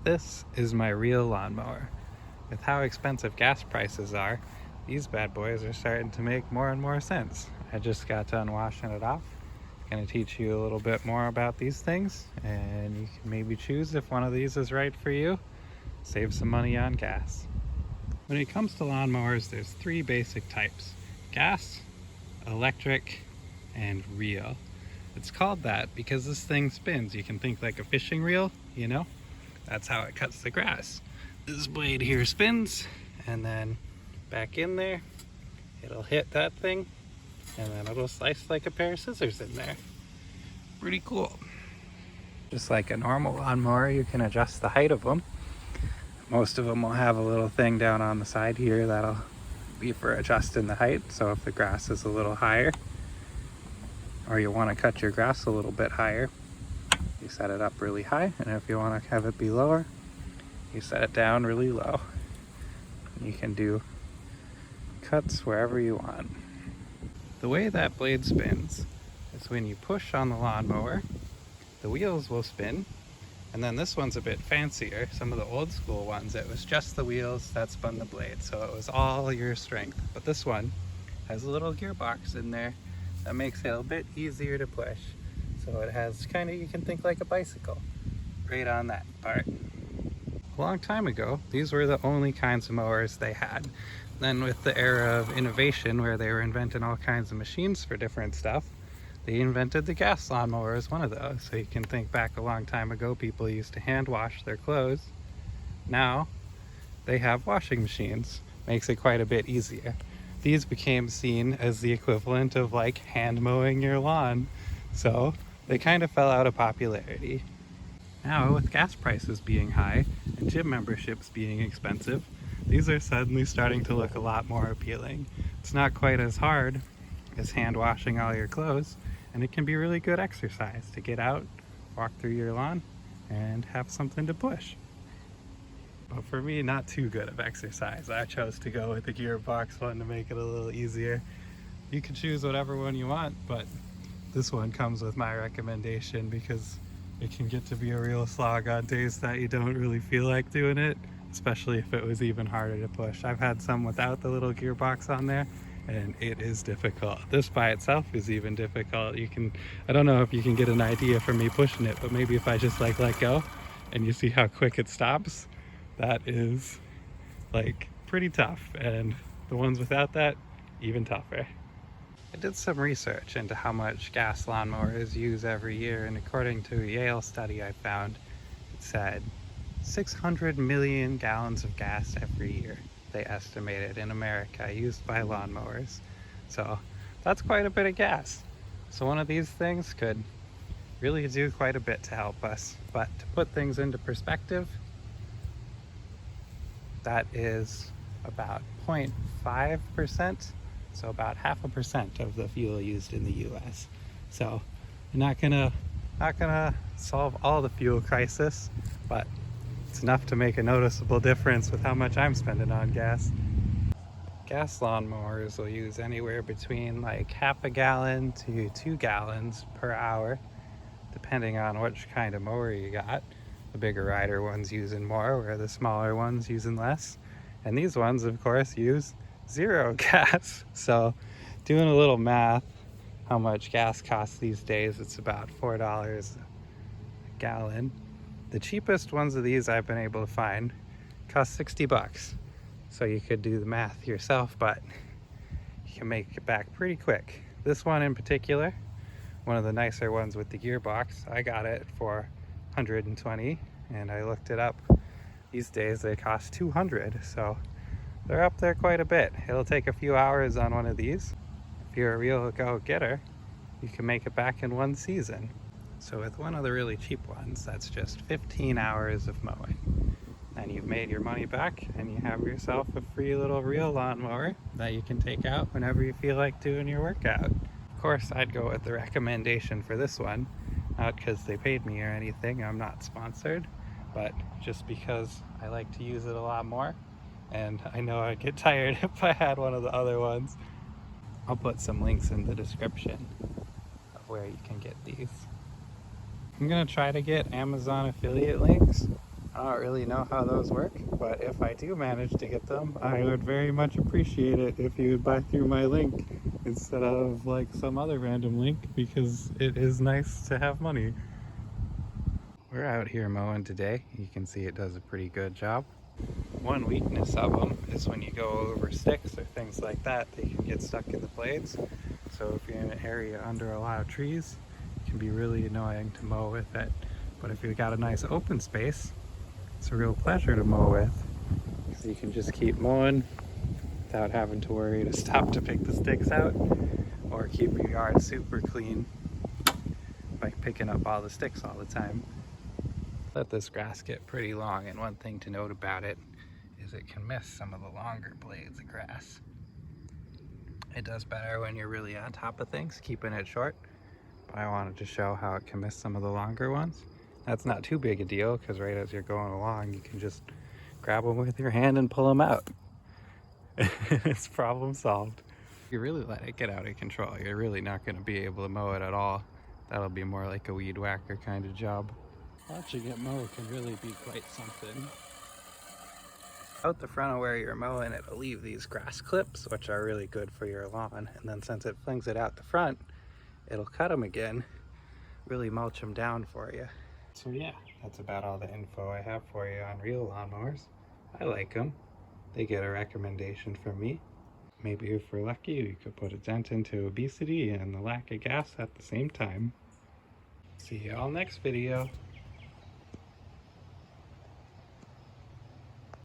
This is my real lawnmower. With how expensive gas prices are, these bad boys are starting to make more and more sense. I just got done washing it off. Going to teach you a little bit more about these things, and you can maybe choose if one of these is right for you. Save some money on gas. When it comes to lawnmowers, there's three basic types: gas, electric, and reel. It's called that because this thing spins. You can think like a fishing reel, you know? That's how it cuts the grass. This blade here spins, and then back in there, it'll hit that thing, and then it'll slice like a pair of scissors in there. Pretty cool. Just like a normal lawnmower, you can adjust the height of them. Most of them will have a little thing down on the side here that'll be for adjusting the height. So if the grass is a little higher, or you want to cut your grass a little bit higher, you set it up really high, and if you want to have it be lower, you set it down really low. You can do cuts wherever you want. The way that blade spins is when you push on the lawnmower, the wheels will spin, and then this one's a bit fancier. Some of the old school ones, it was just the wheels that spun the blade, so it was all your strength. But this one has a little gearbox in there that makes it a bit easier to push. So it has kind of, you can think like a bicycle right on that part. A long time ago, these were the only kinds of mowers they had. Then with the era of innovation, where they were inventing all kinds of machines for different stuff, they invented the gas lawnmower as one of those. So you can think back a long time ago, people used to hand wash their clothes. Now they have washing machines. Makes it quite a bit easier. These became seen as the equivalent of like hand mowing your lawn. So they kind of fell out of popularity. Now with gas prices being high and gym memberships being expensive, these are suddenly starting to look a lot more appealing. It's not quite as hard as hand washing all your clothes, and it can be really good exercise to get out, walk through your lawn, and have something to push. But for me, not too good of exercise. I chose to go with the gearbox one to make it a little easier. You can choose whatever one you want, but this one comes with my recommendation because it can get to be a real slog on days that you don't really feel like doing it, especially if it was even harder to push. I've had some without the little gearbox on there, and it is difficult. This by itself is even difficult. I don't know if you can get an idea from me pushing it, but maybe if I just like let go and you see how quick it stops, that is like pretty tough. And the ones without that, even tougher. I did some research into how much gas lawnmowers use every year, and according to a Yale study I found, it said 600 million gallons of gas every year, they estimated, in America used by lawnmowers. So that's quite a bit of gas. So one of these things could really do quite a bit to help us. But to put things into perspective, that is about 0.5%, so about 0.5% of the fuel used in the US. So you're not gonna solve all the fuel crisis, but it's enough to make a noticeable difference with how much I'm spending on gas. Gas lawnmowers will use anywhere between like 0.5 gallon to 2 gallons per hour, depending on which kind of mower you got. The bigger rider ones using more, where the smaller ones using less. And these ones, of course, use 0 gas. So doing a little math, how much gas costs these days, it's about $4 a gallon. The cheapest ones of these I've been able to find cost $60. So you could do the math yourself, but you can make it back pretty quick. This one in particular, one of the nicer ones with the gearbox, I got it for $120, and I looked it up. These days they cost $200, so they're up there quite a bit. It'll take a few hours on one of these. If you're a real go-getter, you can make it back in one season. So with one of the really cheap ones, that's just 15 hours of mowing. Then you've made your money back, and you have yourself a free little real lawnmower that you can take out whenever you feel like doing your workout. Of course, I'd go with the recommendation for this one, not because they paid me or anything, I'm not sponsored, but just because I like to use it a lot more, and I know I'd get tired if I had one of the other ones. I'll put some links in the description of where you can get these. I'm gonna try to get Amazon affiliate links I don't really know how those work, but if I do manage to get them, I would very much appreciate it if you would buy through my link instead of like some other random link, because it is nice to have money. We're out here mowing today. You can see it does a pretty good job. One weakness of them is when you go over sticks or things like that, they can get stuck in the blades. So if you're in an area under a lot of trees, it can be really annoying to mow with it. But if you've got a nice open space, it's a real pleasure to mow with, because you can just keep mowing without having to worry to stop to pick the sticks out or keep your yard super clean by picking up all the sticks all the time. Let this grass get pretty long, and one thing to note about it is it can miss some of the longer blades of grass. It does better when you're really on top of things, keeping it short, but I wanted to show how it can miss some of the longer ones. That's not too big a deal, because right as you're going along, you can just grab them with your hand and pull them out. It's problem solved. If you really let it get out of control, you're really not going to be able to mow it at all. That'll be more like a weed whacker kind of job. Watching it mow can really be quite something. Out the front of where you're mowing, it'll leave these grass clips, which are really good for your lawn. And then since it flings it out the front, it'll cut them again, really mulch them down for you. So yeah, that's about all the info I have for you on real lawnmowers. I like them. They get a recommendation from me. Maybe if we're lucky, we could put a dent into obesity and the lack of gas at the same time. See you all next video.